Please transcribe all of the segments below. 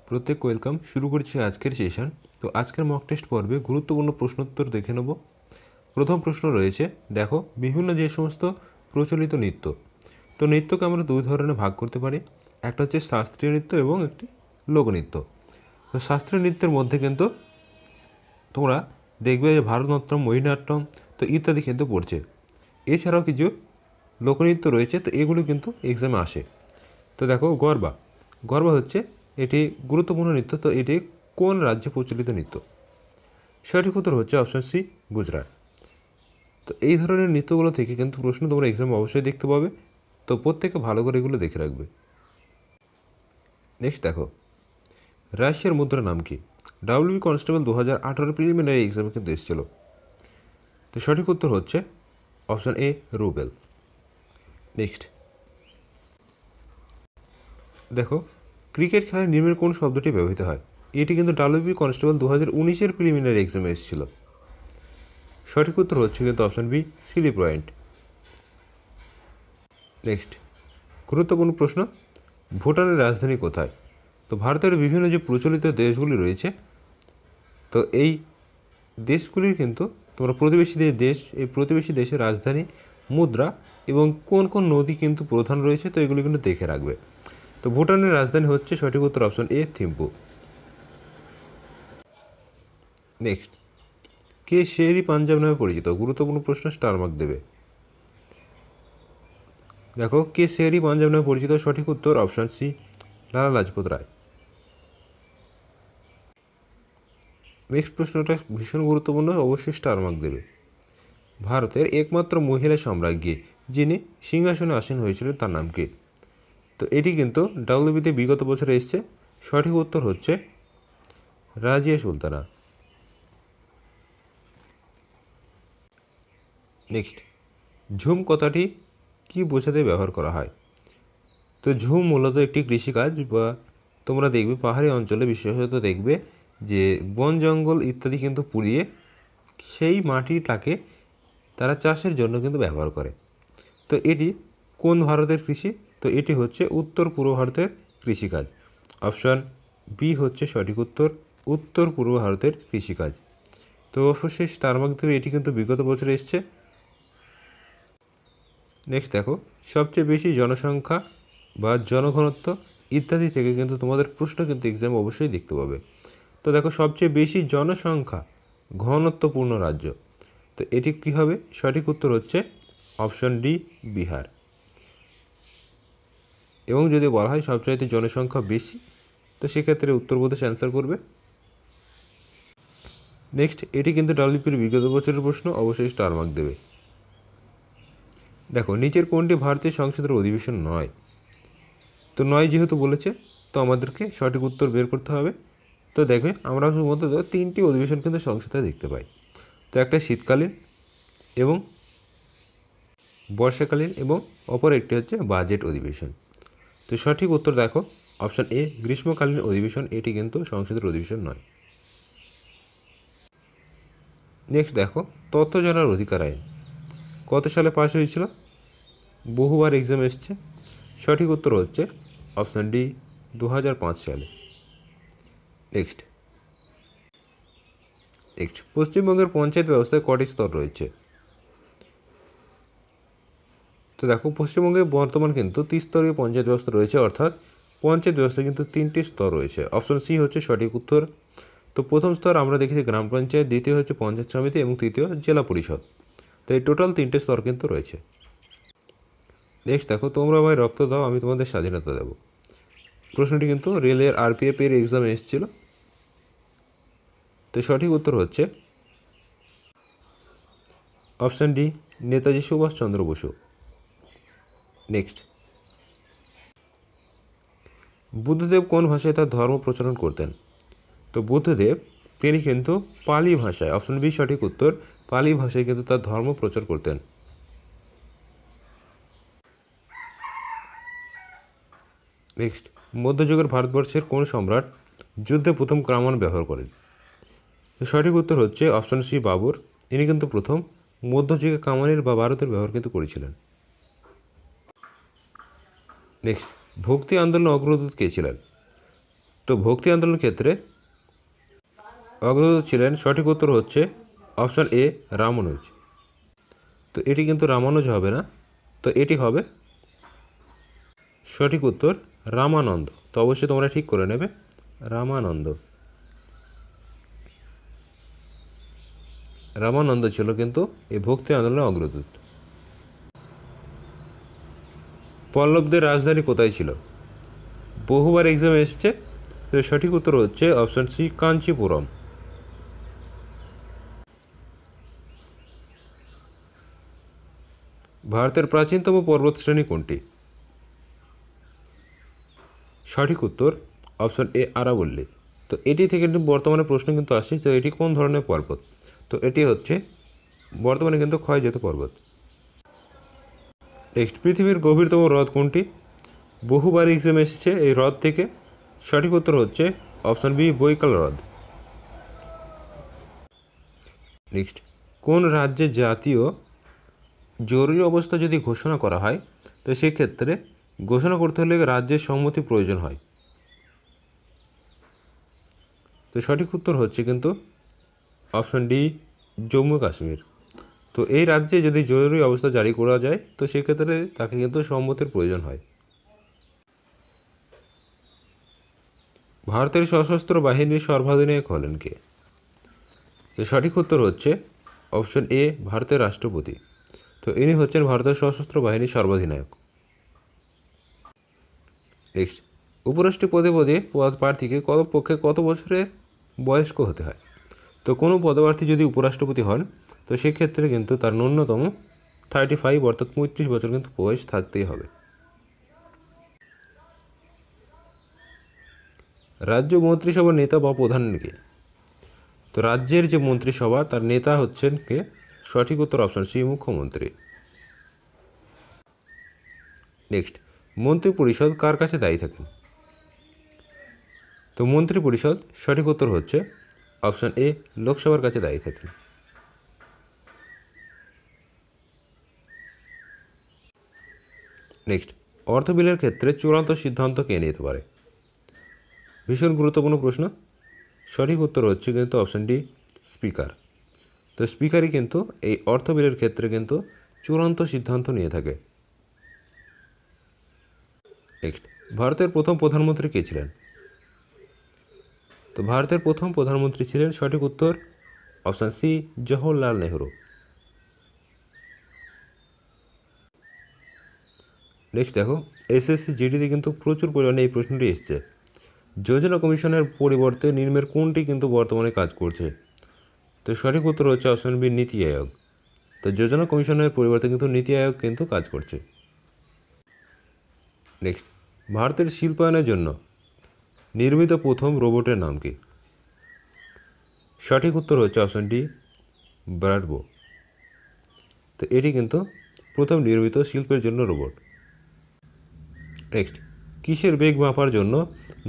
প্রত্যেক ওয়েলকাম। শুরু করছি আজকের সেশন। তো আজকের মক টেস্ট পর্বে গুরুত্বপূর্ণ প্রশ্নোত্তর দেখে নেব। প্রথম প্রশ্ন রয়েছে, দেখো বিভিন্ন যে সমস্ত প্রচলিত নৃত্য, তো নৃত্যকে আমরা দুই ধরনের ভাগ করতে পারি। একটা হচ্ছে শাস্ত্রীয় নৃত্য এবং একটি লোকনৃত্য। তো শাস্ত্রীয় নৃত্যের মধ্যে কিন্তু তোমরা দেখবে যে ভারতনাট্যম, মোহিনীঅট্টম তো ইত্যাদি কিন্তু পড়ছে। এছাড়াও কিছু লোকনৃত্য রয়েছে, তো এগুলো কিন্তু এক্সামে আসে। তো দেখো গরবা, গরবা হচ্ছে এটি গুরুত্বপূর্ণ নৃত্য। তো এটি কোন রাজ্যে প্রচলিত নৃত্য? সঠিক উত্তর হচ্ছে অপশন সি, গুজরাট। তো এই ধরনের নৃত্যগুলো থেকে কিন্তু প্রশ্ন তোমরা এক্সামে অবশ্যই দেখতে পাবে। তো প্রত্যেকে ভালো করে এগুলো দেখে রাখবে। নেক্সট দেখো, রাশিয়ার মুদ্রার নাম কি? ডাব্লিউবি কনস্টেবল 2018 প্রিলিমিনারি এক্সামে কিন্তু এসেছিল। তো সঠিক উত্তর হচ্ছে অপশন এ, রুবেল। নেক্সট দেখো, ক্রিকেট খেলায় নিম্নের কোন শব্দটি ব্যবহৃত হয়? এটি কিন্তু ডাব্লিউবি কনস্টেবল 2019 প্রিলিমিনারি এক্সামে এসেছিল। সঠিক উত্তর হচ্ছে কিন্তু option B, silly point. Next গুরুত্বপূর্ণ প্রশ্ন, ভুটানের রাজধানী কোথায়? তো ভারতের বিভিন্ন যে প্রচলিত দেশগুলি রয়েছে, তো এই দেশগুলির কিন্তু তোমরা প্রতিবেশী দেশ, এই প্রতিবেশী দেশের রাজধানী, মুদ্রা এবং কোন কোন নদী কিন্তু প্রধান রয়েছে, তো এগুলি কিন্তু দেখে রাখবে। তো ভুটানের রাজধানী হচ্ছে সঠিক উত্তর অপশন এ, থিম্পু। নেক্সট, কে শেরি পাঞ্জাব নামে পরিচিত? গুরুত্বপূর্ণ প্রশ্ন, স্টার মার্ক দেবে। দেখো, কে শেরি পাঞ্জাব নামে পরিচিত? সঠিক উত্তর option C, Lala Lajpat Rai. Next প্রশ্নটা ভীষণ গুরুত্বপূর্ণ, অবশ্যই স্টার মার্ক দেবে। ভারতের একমাত্র মহিলা সম্রাজ্ঞী যিনি সিংহাসনে আসীন হয়েছিলেন তার নাম কি? তো এটি কিন্তু ডাব্লিউবিতে বিগত বছরে এসছে। সঠিক উত্তর হচ্ছে রাজিয়া সুলতানা। নেক্সট, ঝুম কথাটি কি বোঝাতে ব্যবহার করা হয়? তো ঝুম মূলত একটি কৃষিকাজ, বা তোমরা দেখবে পাহাড়ি অঞ্চলে বিশেষত দেখবে যে বন জঙ্গল ইত্যাদি কিন্তু পুড়িয়ে সেই মাটিটাকে তারা চাষের জন্য কিন্তু ব্যবহার করে। তো এটি কোন ভারতের কৃষি? তো এটি হচ্ছে উত্তর পূর্ব ভারতের কৃষিকাজ। অপশন বি হচ্ছে সঠিক উত্তর, উত্তর পূর্ব ভারতের কৃষিকাজ। তো অবশ্যই স্টার মার্ক দেবে, এটি কিন্তু বিগত বছরে এসছে। নেক্সট দেখো, সবচেয়ে বেশি জনসংখ্যা বা জনঘনত্ব ইত্যাদি থেকে কিন্তু তোমাদের প্রশ্ন কিন্তু এক্সাম অবশ্যই দেখতে পাবে। তো দেখো, সবচেয়ে বেশি জনসংখ্যা ঘনত্বপূর্ণ রাজ্য, তো এটি কী হবে? সঠিক উত্তর হচ্ছে অপশন ডি, বিহার। এবং যদি বলা হয় সবচাইতে জনসংখ্যা বেশি, তো সেক্ষেত্রে উত্তরপ্রদেশ অ্যান্সার করবে। নেক্সট, এটি কিন্তু ডাব্লিউপির বিগত বছরের প্রশ্ন, অবশ্যই স্টার মার্ক দেবে। দেখো, নিচের কোনটি ভারতীয় সংসদের অধিবেশন নয়? তো নয় যেহেতু বলেছে, তো আমাদেরকে সঠিক উত্তর বের করতে হবে। তো দেখবে আমরা শুধুমাত্র তিনটি অধিবেশন কিন্তু সংসদে দেখতে পাই। তো একটা শীতকালীন এবং বর্ষাকালীন এবং অপর একটি হচ্ছে বাজেট অধিবেশন। তো সঠিক উত্তর দেখো অপশান এ, গ্রীষ্মকালীন অধিবেশন, এটি কিন্তু সংসদের অধিবেশন নয়। নেক্সট দেখো, তথ্য জানার অধিকার আইন কত সালে পাশ হয়েছিল? বহুবার এক্সাম এসছে। সঠিক উত্তর হচ্ছে অপশান ডি, 2005 সালে। নেক্সট, পশ্চিমবঙ্গের পঞ্চায়েত ব্যবস্থায় কটি স্তর রয়েছে? তো দেখো, পশ্চিমবঙ্গে বর্তমান কিন্তু ত্রিস্তরীয় পঞ্চায়েত ব্যবস্থা রয়েছে, অর্থাৎ পঞ্চায়েত ব্যবস্থা কিন্তু 3টি স্তর রয়েছে। অপশন সি হচ্ছে সঠিক উত্তর। তো প্রথম স্তর আমরা দেখেছি গ্রাম পঞ্চায়েত, দ্বিতীয় হচ্ছে পঞ্চায়েত সমিতি এবং তৃতীয় জেলা পরিষদ। তো এই টোটাল 3টে স্তর কিন্তু রয়েছে। নেক্সট দেখো, তোমরা আমায় রক্ত দাও, আমি তোমাদের স্বাধীনতা দেব। প্রশ্নটি কিন্তু রেলের আরপিএফ এর এক্সামে এসেছিল। তো সঠিক উত্তর হচ্ছে option D, Netaji Subhash Chandra Bose. Next, Buddhadev কোন ভাষায় তার ধর্ম প্রচারণ করতেন? তো বুদ্ধদেব তিনি কিন্তু পালি ভাষায়, অপশন বি সঠিক উত্তর, পালি ভাষায় কিন্তু তার ধর্ম প্রচার করতেন। নেক্সট, মধ্যযুগের ভারতবর্ষের কোন সম্রাট যুদ্ধে প্রথম কামান ব্যবহার করেন? তো সঠিক উত্তর হচ্ছে অপশন সি, বাবর। ইনি কিন্তু প্রথম মধ্যযুগে কামানের বা বারুদের ব্যবহার কিন্তু করেছিলেন। নেক্সট, ভক্তি আন্দোলন অগ্রদূত কে ছিলেন? তো ভক্তি আন্দোলনের ক্ষেত্রে অগ্রদূত ছিলেন, সঠিক উত্তর হচ্ছে অপশান এ রামানুজ। তো এটি কিন্তু রামানুজ হবে না, তো এটি হবে সঠিক উত্তর রামানন্দ। তো অবশ্যই তোমরা ঠিক করে নেবে, রামানন্দ। রামানন্দ ছিল কিন্তু এই ভক্তি আন্দোলনের অগ্রদূত। পল্লবদের রাজধানী কোথায় ছিল? বহুবার এক্সাম এসেছে, তো সঠিক উত্তর হচ্ছে অপশান সি কাঞ্চিপুরম। ভারতের প্রাচীনতম পর্বতশ্রেণী কোনটি? সঠিক উত্তর অপশান এ আরাবল্লী। তো এটি থেকে বর্তমানে প্রশ্ন কিন্তু আসছে, তো এটি কোন ধরনের পর্বত? তো এটি হচ্ছে বর্তমানে কিন্তু ক্ষয়জাত পর্বত। নেক্সট, পৃথিবীর গভীরতম হ্রদ কোনটি? বহুবার এক্সাম এসেছে এই হ্রদ থেকে, সঠিক উত্তর হচ্ছে অপশান বি বৈকাল হ্রদ। নেক্সট, কোন রাজ্যে জাতীয় জরুরি অবস্থা যদি ঘোষণা করা হয়, তো সেক্ষেত্রে ঘোষণা করতে হলে রাজ্যের সম্মতি প্রয়োজন হয়? তো সঠিক উত্তর হচ্ছে কিন্তু অপশান ডি জম্মু কাশ্মীর। তো এই রাজ্যে যদি জরুরি অবস্থা জারি করা যায়, তো সেক্ষেত্রে তাকে কিন্তু সম্মতির প্রয়োজন হয়। ভারতের সশস্ত্র বাহিনীর সর্বাধিনায়ক হলেন কে? তো সঠিক উত্তর হচ্ছে অপশন এ ভারতের রাষ্ট্রপতি। তো ইনি হচ্ছেন ভারতের সশস্ত্র বাহিনীর সর্বাধিনায়ক। নেক্সট, উপরাষ্ট্রপতি পদে প্রার্থীকে পক্ষে কত বছরের বয়স্ক হতে হয়? তো কোনো পদপ্রার্থী যদি উপরাষ্ট্রপতি হন, তো সেক্ষেত্রে কিন্তু তার ন্যূনতম 35 অর্থাৎ 35 বছর কিন্তু বয়স থাকতেই হবে। রাজ্য মন্ত্রিসভার নেতা বা প্রধান কে? তো রাজ্যের যে মন্ত্রিসভা তার নেতা হচ্ছেন কে? সঠিক উত্তর অপশন সি মুখ্যমন্ত্রী। নেক্সট, মন্ত্রী পরিষদ কার কাছে দায়ী থাকেন? তো মন্ত্রী পরিষদ সঠিক উত্তর হচ্ছে অপশন এ লোকসভার কাছে দায়ী থাকেন। নেক্সট, অর্থ বিলের ক্ষেত্রে চূড়ান্ত সিদ্ধান্ত কে নিতে পারে? ভীষণ গুরুত্বপূর্ণ প্রশ্ন। সঠিক উত্তর হচ্ছে কিন্তু অপশন ডি স্পিকার। তো স্পিকারই কিন্তু এই অর্থ বিলের ক্ষেত্রে কিন্তু চূড়ান্ত সিদ্ধান্ত নিয়ে থাকে। নেক্সট, ভারতের প্রথম প্রধানমন্ত্রী কে ছিলেন? তো ভারতের প্রথম প্রধানমন্ত্রী ছিলেন সঠিক উত্তর option C Jawaharlal Nehru. Next দেখো, এসএসসি জিডিতে কিন্তু প্রচুর পরিমাণে এই প্রশ্নটি এসছে। যোজনা কমিশনের পরিবর্তে নিম্নের কোনটি কিন্তু বর্তমানে কাজ করছে? তো সঠিক উত্তর হচ্ছে অপশন বি নীতি আয়োগ। তো যোজনা কমিশনের পরিবর্তে কিন্তু নীতি আয়োগ কিন্তু কাজ করছে। নেক্সট, ভারতের শিল্পায়নের জন্য নির্মিত প্রথম রোবটের নাম কি? সঠিক উত্তর হচ্ছে অপশন ডি ব্রাডবো। তো এটি কিন্তু প্রথম নির্মিত শিল্পের জন্য রোবট। নেক্সট, কিসের বেগ মাপার জন্য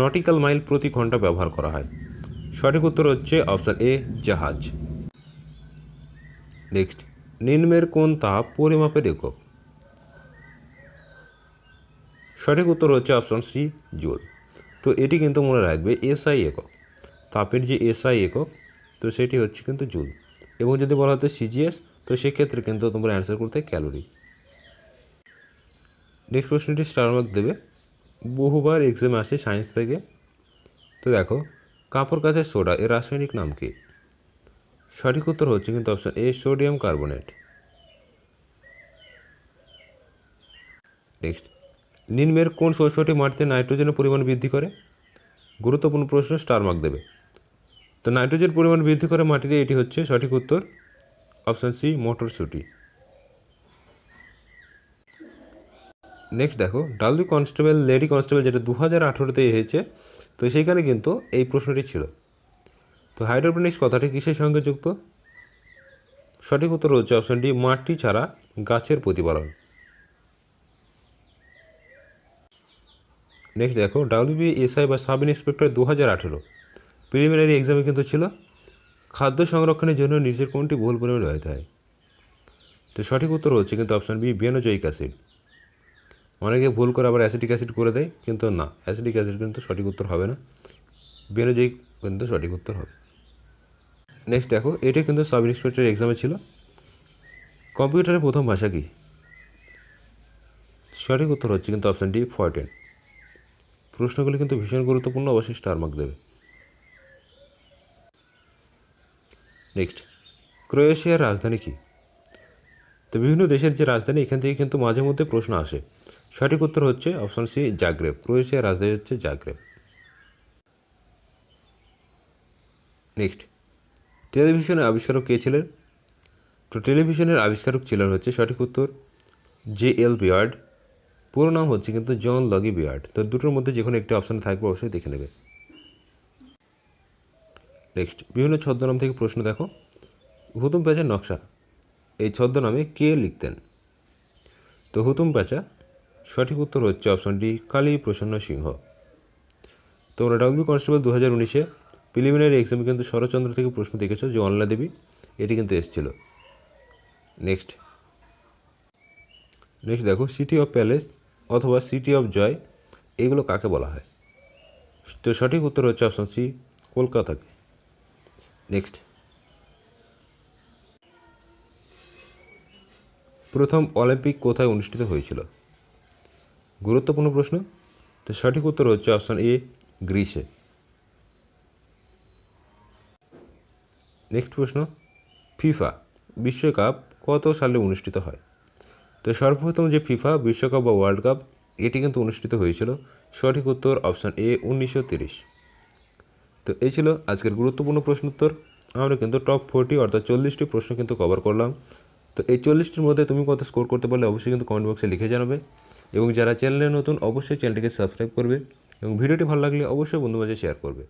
নটিক্যাল মাইল প্রতি ঘন্টা ব্যবহার করা হয়? সঠিক উত্তর হচ্ছে অপশান এ জাহাজ। নেক্সট, নিম্নের কোন তাপ পরিমাপের একক? সঠিক উত্তর হচ্ছে অপশন সি জুল। তো এটি কিন্তু মনে রাখবে এসআই একক, তাপের যে এসআই একক, তো সেটি হচ্ছে কিন্তু জুল। এবং যদি বলা হতো সিজিএস, তো সেক্ষেত্রে কিন্তু তোমরা অ্যান্সার করতে ক্যালোরি। নেক্সট প্রশ্নটি স্টার মার্ক দেবে, বহুবার এক্সামে আসে সায়েন্স থেকে। তো দেখো, কাপড় কাচের সোডা এর রাসায়নিক নাম কি? সঠিক উত্তর হচ্ছে কিন্তু option A sodium carbonate. Next, নিম্নের কোন শস্যটি মাটিতে নাইট্রোজেনের পরিমাণ বৃদ্ধি করে? গুরুত্বপূর্ণ প্রশ্ন, স্টার মার্ক দেবে। তো নাইট্রোজেন পরিমাণ বৃদ্ধি করে মাটিতে, এটি হচ্ছে সঠিক উত্তর অপশান সি মটরশুঁটি। নেক্সট দেখো, ডাব্লিউ কনস্টেবল লেডি কনস্টেবল যেটা 2018-তে এসেছে, তো সেইখানে কিন্তু এই প্রশ্নটি ছিল। তো হাইড্রোপনিক্স কথাটি কিসের সঙ্গে যুক্ত? সঠিক উত্তর হচ্ছে অপশন ডি মাটি ছাড়া গাছের প্রতিপালন। নেক্সট দেখো, ডাব্লিউবিএসআই বা সাব ইন্সপেক্টর 2018 প্রিলিমিনারি এক্সামে কিন্তু ছিল খাদ্য সংরক্ষণের জন্য নিচের কোনটি বহুল পরিমাণে ব্যবহৃত হয়? তো সঠিক উত্তর হচ্ছে কিন্তু অপশন বি বেনোজয়িক অ্যাসিড। অনেকে ভুল করে আবার অ্যাসিটিক অ্যাসিড করে দেয়, কিন্তু না, অ্যাসিটিক অ্যাসিড কিন্তু সঠিক উত্তর হবে না। বেনজোইক কিন্তু সঠিক উত্তর হবে। নেক্সট দেখো, এটা কিন্তু সাব ইন্সপেক্টর এক্সামে ছিল। কম্পিউটারের প্রথম ভাষা কি? সঠিক উত্তর হচ্ছে কিন্তু অপশান ডি, ফরটেন। প্রশ্নগুলি কিন্তু ভীষণ গুরুত্বপূর্ণ, অবশ্যই স্টার মার্ক দেবে। নেক্সট, ক্রোয়েশিয়ার রাজধানী কি? তো বিভিন্ন দেশের যে রাজধানী, এখান থেকে কিন্তু মাঝে মধ্যে প্রশ্ন আসে। সঠিক উত্তর হচ্ছে অপশান সি, জাগ্রেব। ক্রোয়েশিয়ার রাজধানী হচ্ছে জাগ্রেব। নেক্সট, টেলিভিশনের আবিষ্কারক কে ছিলেন? তো টেলিভিশনের আবিষ্কারক ছিলেন হচ্ছে সঠিক উত্তর জে.এল. বিয়ার্ড। পুরো নাম হচ্ছে কিন্তু জন লগি বিয়ার্ড। তো দুটোর মধ্যে যে কোনো একটি অপশান থাকবে, অবশ্যই দেখে নেবে। নেক্সট, বিভিন্ন ছদ্মনাম থেকে প্রশ্ন দেখো। হুতুম প্যাঁচার নকশা, এই ছদ্মনামে কে লিখতেন? তো হুতুম প্যাঁচা, সঠিক উত্তর হচ্ছে অপশান ডি, কালী প্রসন্ন সিংহ। তোমরা ডাব্লিউ কনস্টেবল 2019-এ প্রিলিমিনারি এক্সামে কিন্তু শরৎচন্দ্র থেকে প্রশ্ন দেখেছো, যে অনলা দেবী, এটি কিন্তু এসেছিল। নেক্সট দেখো, সিটি অফ প্যালেস অথবা সিটি অফ জয়, এগুলো কাকে বলা হয়? তো সঠিক উত্তর হচ্ছে অপশান সি, কলকাতাকে। নেক্সট, প্রথম অলিম্পিক কোথায় অনুষ্ঠিত হয়েছিল? গুরুত্বপূর্ণ প্রশ্ন। তো সঠিক উত্তর হচ্ছে অপশান এ, গ্রিসে। নেক্সট প্রশ্ন, ফিফা বিশ্বকাপ কত সালে অনুষ্ঠিত হয়? তো সর্বপ্রথম যে ফিফা বিশ্বকাপ বা ওয়ার্ল্ড কাপ, এটি কিন্তু অনুষ্ঠিত হয়েছিল। সঠিক উত্তর অপশান এ, 1930। তো এই ছিল আজকের গুরুত্বপূর্ণ প্রশ্ন উত্তর। আমরা কিন্তু টপ 40 অর্থাৎ 40টি প্রশ্ন কিন্তু কভার করলাম। তো এই 40টির মধ্যে তুমি কত স্কোর করতে পারলে অবশ্যই কিন্তু কমেন্ট বক্সে লিখে জানাবে। এবং যারা চ্যানেলে নতুন, অবশ্যই চ্যানেলটিকে সাবস্ক্রাইব করবে এবং ভিডিওটি ভালো লাগলে অবশ্যই বন্ধুর মাঝে শেয়ার করবে।